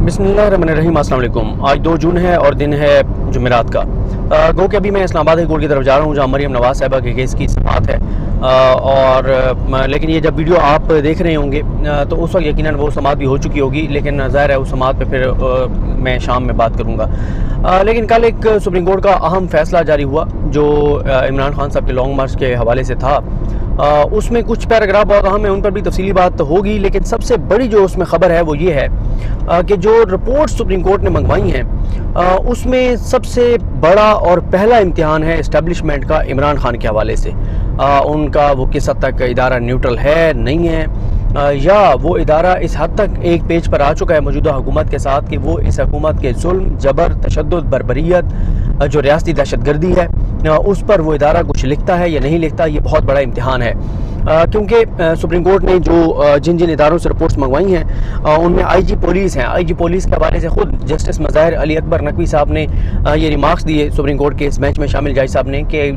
बिस्मिल्लाहिर्रहमानिर्रहीम। अस्सलाम वालेकुम। आज 2 जून है और दिन है जुमेरात का। गो कि अभी मैं इस्लामाबाद हाई कोर्ट की तरफ जा रहा हूँ, जहाँ मरीम नवाज साहिबा के केस की समाअत है। लेकिन ये जब वीडियो आप देख रहे होंगे तो उस वक्त यकीनन वो समाअत भी हो चुकी होगी, लेकिन ज़ाहिर है उस समाअत पे फिर मैं शाम में बात करूँगा। लेकिन कल एक सुप्रीम कोर्ट का अहम फ़ैसला जारी हुआ जो इमरान खान साहब के लॉन्ग मार्च के हवाले से था। उसमें कुछ पैराग्राफ बहुत अहम है, उन पर भी तफसीली बात होगी, लेकिन सबसे बड़ी जो उसमें ख़बर है वो ये है कि जो रिपोर्ट सुप्रीम कोर्ट ने मंगवाई हैं उसमें सबसे बड़ा और पहला इम्तिहान है इस्टेब्लिशमेंट का इमरान खान के हवाले से। उनका वो किस हद तक इदारा न्यूट्रल है, नहीं है, या वो इदारा इस हद तक एक पेज पर आ चुका है मौजूदा हुकूमत के साथ कि वो इस हुकूमत के जुल्म, जबर, तशद्दुद, बर्बरियत, जो रियासती दहशतगर्दी है उस पर वो इदारा कुछ लिखता है या नहीं लिखता। ये बहुत बड़ा इम्तिहान है, क्योंकि सुप्रीम कोर्ट ने जो जिन जिन इदारों से रिपोर्ट्स मंगवाई हैं उनमें IG पुलिस हैं। IG पुलिस के हवाले से ख़ुद जस्टिस मज़ाहिर अली अकबर नकवी साहब ने ये रिमार्क्स दिए सुप्रीम कोर्ट के इस बेंच में शामिल जज साहब ने कि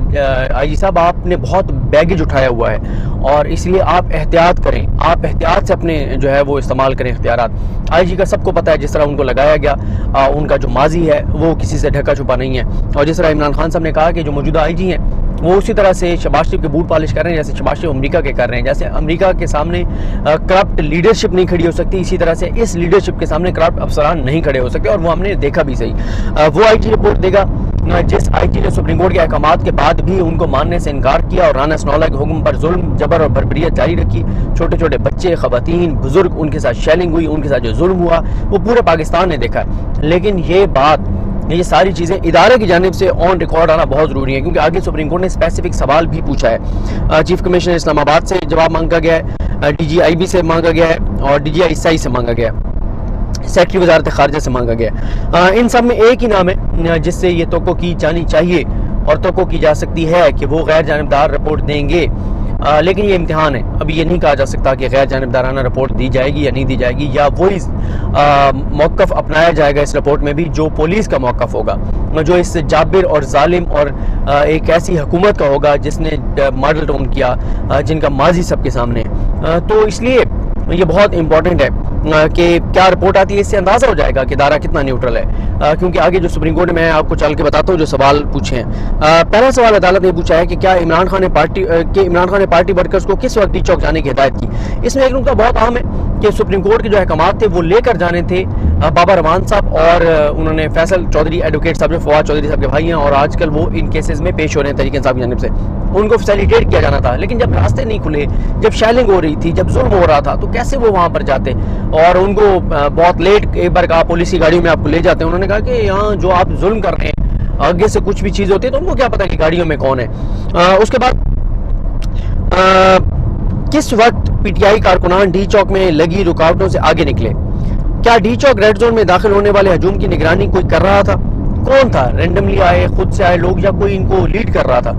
IG साहब आपने बहुत बैगेज उठाया हुआ है और इसलिए आप एहतियात करें, आप एहतियात से अपने जो है वो इस्तेमाल करें इख्तियारात। IG का सबको पता है जिस तरह उनको लगाया गया, उनका जो माजी है वो किसी से ढका छुपा नहीं है। और जिस तरह इमरान खान साहब ने कहा कि जो मौजूदा IG हैं वो उसी तरह से शहबाज शरीफ के बूट पॉलिश कर रहे हैं जैसे शहबाज शरीफ अमेरिका के कर रहे हैं। जैसे अमेरिका के सामने करप्ट लीडरशिप नहीं खड़ी हो सकती, इसी तरह से इस लीडरशिप के सामने करप्ट अफसरान नहीं खड़े हो सकते, और वो हमने देखा भी सही। वो IG रिपोर्ट देगा जिस IG ने सुप्रीम कोर्ट के अहकामात के बाद भी उनको मानने से इनकार किया और राना सनाउल्लाह के हुक्म पर जुल्म, जबर और बर्बरियत जारी रखी। छोटे छोटे बच्चे, खवातीन, बुजुर्ग, उनके साथ शेलिंग हुई, उनके साथ जो जुल्म हुआ वो पूरे पाकिस्तान ने देखा। लेकिन ये सारी चीज़ें इदारे की जानिब से ऑन रिकॉर्ड आना बहुत ज़रूरी है, क्योंकि आगे सुप्रीम कोर्ट ने स्पेसिफिक सवाल भी पूछा है। चीफ कमिश्नर इस्लामाबाद से जवाब मांगा गया है, DGIB से मांगा गया है और DGI से मांगा गया है, सेक्रेटरी वजारत खारजा से मांगा गया। इन सब में एक ही नाम है जिससे ये तोक़ो की जानी चाहिए और तोक़ो की जा सकती है कि वो गैर जानिबदार रिपोर्ट देंगे। लेकिन ये इम्तिहान है, अभी ये नहीं कहा जा सकता कि गैर जानिबदाराना रिपोर्ट दी जाएगी या नहीं दी जाएगी, या वही मौक़िफ़ अपनाया जाएगा इस रिपोर्ट में भी जो पुलिस का मौक़िफ़ होगा, जो इस जाबिर और जालिम और एक ऐसी हुकूमत का होगा जिसने मॉडल टाउन किया, जिनका माजी सबके सामने है। तो इसलिए ये बहुत इंपॉर्टेंट है कि क्या रिपोर्ट आती है, इससे अंदाज़ा हो जाएगा कि दायरा कितना न्यूट्रल है। क्योंकि आगे जो सुप्रीम कोर्ट में मैं आपको चल के बताता हूँ जो सवाल पूछे हैं। पहला सवाल अदालत ने पूछा है कि क्या इमरान खान ने पार्टी वर्कर्स को किस वक्त टी चौक जाने की हिदायत की। इसमें एक नुकता बहुत अहम है कि सुप्रीम कोर्ट के जो अहकामात थे वो लेकर जाने थे बाबा रमान साहब और उन्होंने फैसल चौधरी एडवोकेट साहब जो फवाद चौधरी साहब के भाई हैं और आजकल वो इन केसेस में पेश हो रहे हैं तरीके साहब की जानिब से, उनको फैसिलिटेट किया जाना था। लेकिन जब रास्ते नहीं खुले, जब शेलिंग हो रही थी, जब जुल्म हो रहा था, तो कैसे वो वहाँ पर जाते। और उनको बहुत लेट एक बार कहा पुलिस की गाड़ियों में आपको ले जाते हैं, उन्होंने कहा कि यहाँ जो आप जुल्म कर रहे हैं आगे से कुछ भी चीज़ होती है तो उनको क्या पता कि गाड़ियों में कौन है। उसके बाद किस वक्त PTI कारकुनान डी चौक में लगी रुकावटों से आगे निकले। क्या डी चौक रेड जोन में दाखिल होने वाले हजूम की निगरानी कोई कर रहा था, कौन था, रेंडमली आए, खुद से आए लोग, या कोई इनको लीड कर रहा था।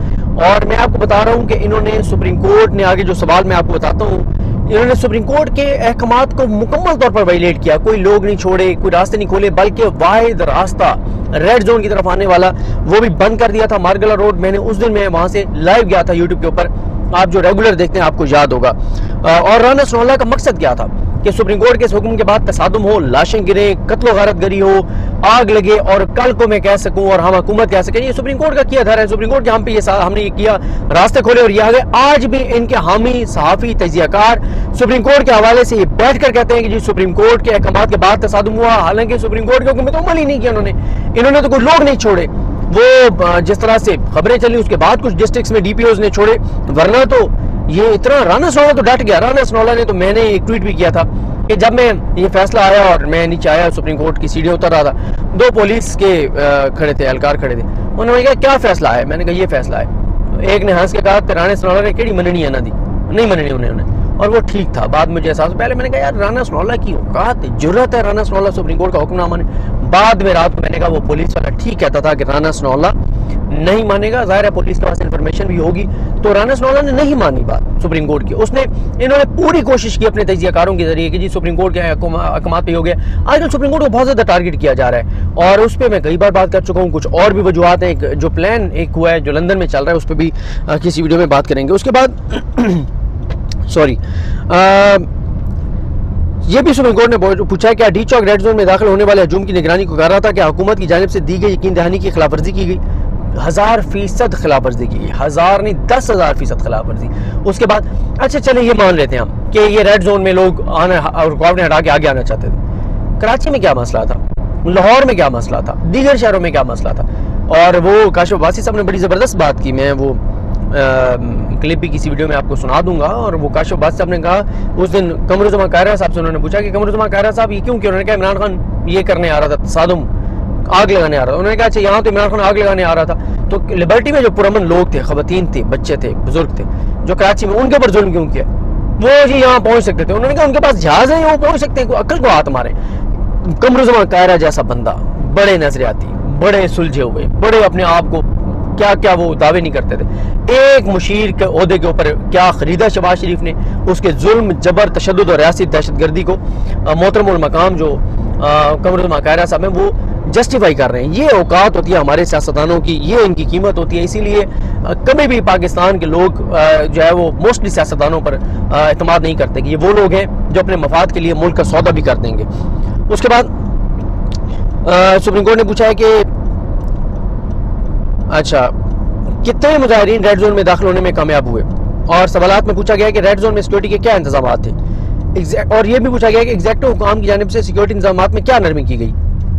और मैं आपको बता रहा हूँ कि इन्होंने सुप्रीम कोर्ट ने आगे जो सवाल मैं आपको बताता हूँ, इन्होंने सुप्रीम कोर्ट के अहकामात को मुकम्मल तौर पर वायलेट किया। कोई लोग नहीं छोड़े, कोई रास्ते नहीं खोले, बल्कि वाहिद रास्ता रेड जोन की तरफ आने वाला वो भी बंद कर दिया था, मार्गला रोड। मैंने उस दिन मैं वहाँ से लाइव गया था यूट्यूब के ऊपर, आप जो रेगुलर देखते हैं आपको याद होगा। और राना सनाउल्लाह का मकसद क्या था कि सुप्रीम कोर्ट के इस हुक्म के बाद तसादुम हो, लाशें गिरे, कत्लो गारत गरी हो, आग लगे और कल को मैं कह सकूं और हम हुकूमत कह सकें ये सुप्रीम कोर्ट का किया धर है। सुप्रीम कोर्ट जहाँ पे हमने ये किया, रास्ते खोले और ये आगे। आज भी इनके हामी, सहाफ़ी, तजियाकार सुप्रीम कोर्ट के हवाले से ये बैठ कर कहते हैं कि जी सुप्रीम कोर्ट के अहकामात के बाद तसादुम हुआ, हालांकि सुप्रीम कोर्ट के हुक्म में तो अमल ही नहीं किया इन्होंने तो कोई लोग नहीं छोड़े। वो जिस तरह से खबरें चली उसके बाद कुछ डिस्ट्रिक्ट्स में DPOs ने छोड़े, वरना तो ये इतना राना सनाउल्लाह तो डट गया। राना सनाउल्लाह ने तो, मैंने एक ट्वीट भी किया था कि जब मैं ये फैसला आया और मैं नीचे आया सुप्रीम कोर्ट की सीढ़ी उतर रहा था, 2 पुलिस के खड़े थे, एहलकार खड़े थे। उन्होंने कहा क्या फैसला है, मैंने कहा ये फैसला है। एक ने हंस के कहा राना सनाउल्लाह ने केड़ी मननी है ना दी, नहीं मननी उन्होंने, और वो ठीक था। बाद में मुझे एहसास, पहले मैंने कहा यार राना सनाउल्लाह की औकात, जुर्रत है राना सनाउल्लाह सुप्रीम कोर्ट का हुक्म ना माने। बाद में रात को मैंने कहा वो पुलिस वाला ठीक कहता था कि राना सनाउल्लाह नहीं मानेगा, जाहिर है पुलिस के पास इंफॉर्मेशन भी होगी। तो राना सनाउल्लाह ने नहीं मानी बात सुप्रीम कोर्ट की। इन्होंने पूरी कोशिश की अपने तजियाकारों के जरिए कि जी सुप्रीम कोर्ट के अहकामात पे हो गया। आजकल सुप्रीम कोर्ट को बहुत ज़्यादा टारगेट किया जा रहा है और उस पर मैं कई बार बात कर चुका हूँ। कुछ और भी वजूहत हैं, जो प्लान एक हुआ है जो लंदन में चल रहा है, उस पर भी किसी वीडियो में बात करेंगे। उसके बाद सॉरी ये भी सुप्रीम कोर्ट ने पूछा है, क्या डी चौक रेड जोन में दाखिल होने वाले हजूम की निगरानी को कर रहा था, क्या हुकूमत की जानिब से दी गई यकीन दहानी की खिलाफवर्जी की गई? 1000% खिलाफवर्जी की गई, 1000 नहीं 10,000% खिलाफवर्जी। उसके बाद अच्छा चले ये मान लेते हैं हम कि ये रेड जोन में लोग आना और रुकावटें हटा के आगे आना चाहते थे। कराची में क्या मसला था, लाहौर में क्या मसला था, दीगर शहरों में क्या मसला था? और वो काशिफ अब्बासी साहब ने बड़ी ज़बरदस्त बात की, मैं वो क्लिप भी किसी वीडियो में आपको सुना दूंगा। और वो काशिफ अब्बासी साहब ने कहा, उस दिन कमरुज़्ज़मान कायरा साहब से उन्होंने पूछा कि कमरुज़्ज़मान कायरा साहब ये क्यों किया? उन्होंने कहा इमरान खान ये करने आ रहा था, तसादुम आग लगाने आ रहा था। उन्होंने कहा अच्छा यहाँ तो इमरान खान आग लगाने आ रहा था, तो लिबर्टी में जो पुरअमन लोग थे, खवातीन थे, बच्चे थे, बुजुर्ग थे जो कराची में, उनके ऊपर जुल्म क्यों किया? वो जी यहाँ पहुँच सकते थे। उन्होंने कहा उनके पास जहाज़ है, वो पहुँच सकते हैं, अक्ल को हाथ मारे। कमरुज़्ज़मान कायरा जैसा बंदा, बड़े नजरियाती, बड़े सुलझे हुए, बड़े अपने आप को क्या क्या वो दावे नहीं करते थे। एक मुशीर के ओहदे के ऊपर क्या खरीदा शहबाज शरीफ ने, उसके जुल्म, जबर, तशद्दुद और रियासी दहशतगर्दी को मोहतरमुल मकाम जो कमरुज़्ज़मान कायरा साहब हैं वो जस्टिफाई कर रहे हैं। ये औकात होती है हमारे सियासतदानों की, ये इनकी कीमत होती है। इसीलिए कभी भी पाकिस्तान के लोग जो है वो मोस्टली सियासतदानों पर एतमाद नहीं करते कि ये वो लोग हैं जो अपने मफाद के लिए मुल्क का सौदा भी कर देंगे। उसके बाद सुप्रीम कोर्ट ने पूछा है कि अच्छा कितने मुजाहिरीन रेड जोन में दाखिल होने में कामयाब हुए, और सवालात में पूछा गया कि रेड जोन में सिक्योरिटी के क्या इंतजाम थे, और ये भी पूछा गया कि एग्जेक्टिव हुकाम की जानिब से सिक्योरिटी इंतजाम में क्या नरमी की गई।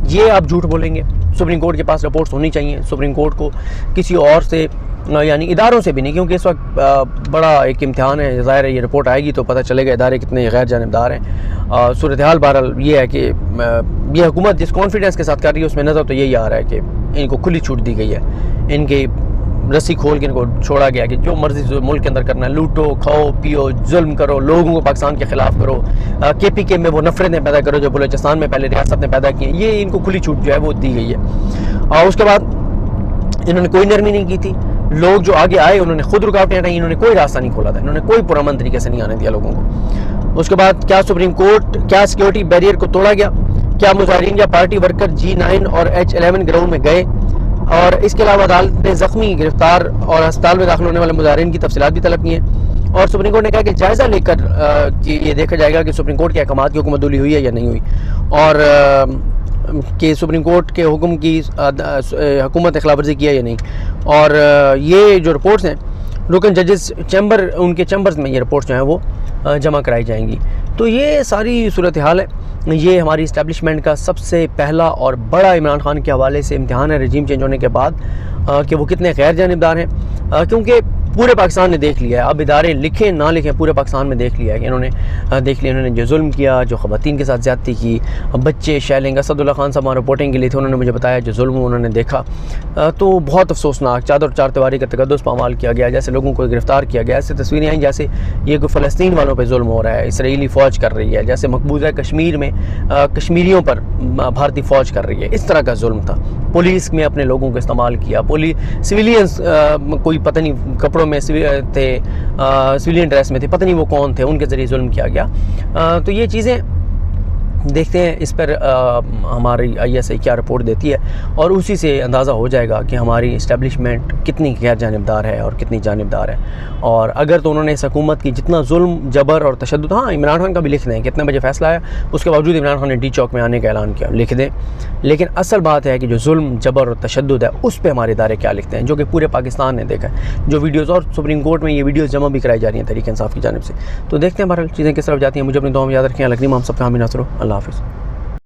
ये आप झूठ बोलेंगे? सुप्रीम कोर्ट के पास रिपोर्ट्स होनी चाहिए। सुप्रीम कोर्ट को किसी और से यानी इदारों से भी नहीं, क्योंकि इस वक्त बड़ा एक इम्तिहान है, ज़ाहिर है ये रिपोर्ट आएगी तो पता चलेगा इदारे कितने गैर जानिबदार हैं। सूरत हाल बहरहाल ये है कि ये हुकूमत जिस कॉन्फिडेंस के साथ कर रही है उसमें नज़र तो यही आ रहा है कि इनको खुली छूट दी गई है, इनकी रस्सी खोल के इनको छोड़ा गया कि जो मर्जी मुल्क के अंदर करना है, लूटो, खाओ, पियो, जुल्म करो, लोगों को पाकिस्तान के खिलाफ करो, KPK में वो नफरतें पैदा करो जो बलूचिस्तान में पहले रियासत ने पैदा की, ये इनको खुली छूट जो है वो दी गई है। और उसके बाद इन्होंने कोई नरमी नहीं की थी। लोग जो आगे आए उन्होंने खुद रुकावटें हटाई, इन्होंने कोई रास्ता नहीं खोला था, इन्होंने कोई पुरअमन तरीके से नहीं आने दिया लोगों को। उसके बाद क्या सुप्रीम कोर्ट, क्या सिक्योरिटी बैरियर को तोड़ा गया? क्या मुजाहिरीन या पार्टी वर्कर G9 और H11 ग्राउंड में गए? और इसके अलावा अदालत ने जख्मी, गिरफ्तार और अस्पताल में दाखिल होने वाले मुजाहिरीन की तफसीलात भी तलब की हैं। और सुप्रीम कोर्ट ने कहा कि जायज़ा लेकर कि ये देखा जाएगा कि सुप्रीम कोर्ट के अहकाम की हुकूमतदुली हुई है या नहीं हुई, और कि सुप्रीम कोर्ट के हुक्म की हुकूमत ने खिलाफवर्जी किया या नहीं। और ये जो रिपोर्ट्स हैं रुकन जजेस चैम्बर, उनके चैम्बर्स में ये रिपोर्ट्स जो हैं वो जमा कराई जाएंगी। तो ये सारी सूरत हाल है। ये हमारी इस्टेब्लिशमेंट का सबसे पहला और बड़ा इमरान खान के हवाले से इम्तिहान है रजीम चेंज होने के बाद कि वो कितने गैर जानिबदार हैं, क्योंकि पूरे पाकिस्तान ने देख लिया है। अब इदारे लिखें ना लिखें, पूरे पाकिस्तान में देख लिया है कि इन्होंने देख लिया, इन्होंने जो जुल्म किया, जो ख़वातीन के साथ ज़्यादती की, बच्चे शेलिंग, असदुल्ला खान साहब रिपोर्टिंग के लिए थे, उन्होंने मुझे बताया जो जुल्म उन्होंने देखा तो बहुत अफसोसनाक, चादर चार दीवारी का तकद्दुस पामाल किया गया, जैसे लोगों को गिरफ्तार किया गया, ऐसे तस्वीरें आई जैसे ये कोई फ़लस्तीन वालों पर जुल्म हो रहा है, इसराइली फ़ौज कर रही है, जैसे मकबूजा कश्मीर में कश्मीरियों पर भारतीय फ़ौज कर रही है, इस तरह का जुल्म था। पुलिस में अपने लोगों को इस्तेमाल किया, पुलिस सिविलियंस कोई पता नहीं कपड़ों में थे, सिविलियन ड्रेस में थे, पता नहीं वो कौन थे, उनके ज़रिए जुल्म किया गया। तो ये चीज़ें देखते हैं इस पर हमारी ISI क्या रिपोर्ट देती है, और उसी से अंदाज़ा हो जाएगा कि हमारी इस्टेब्लिशमेंट कितनी गैर जानिबदार है और कितनी जानिबदार है। और अगर तो उन्होंने इस हुकूमत की जितना जुल्म, जबर और तशद्दुद, हाँ इमरान खान का भी लिख दें कितने बजे फ़ैसला आया, उसके बावजूद इमरान खान ने डी चौक में आने का ऐलान किया, लिख दें। लेकिन असल बात है कि जो जुल्म, जबर और तशद्दुद है उस पर हमारे इदारे क्या लिखते हैं, जो कि पूरे पाकिस्तान ने देखा है। जो वीडियोज़, और सुप्रीम कोर्ट में ये वीडियोज़ जमा भी कराई जा रही हैं तहरीक इंसाफ की जानिब से। तो देखते हैं बहरहाल चीज़ें किस तरफ जाती हैं। मुझे अपनी दुआ में याद रखें। अलग हम सब का हामी नासरो। अल्लाह हाफ़िज़।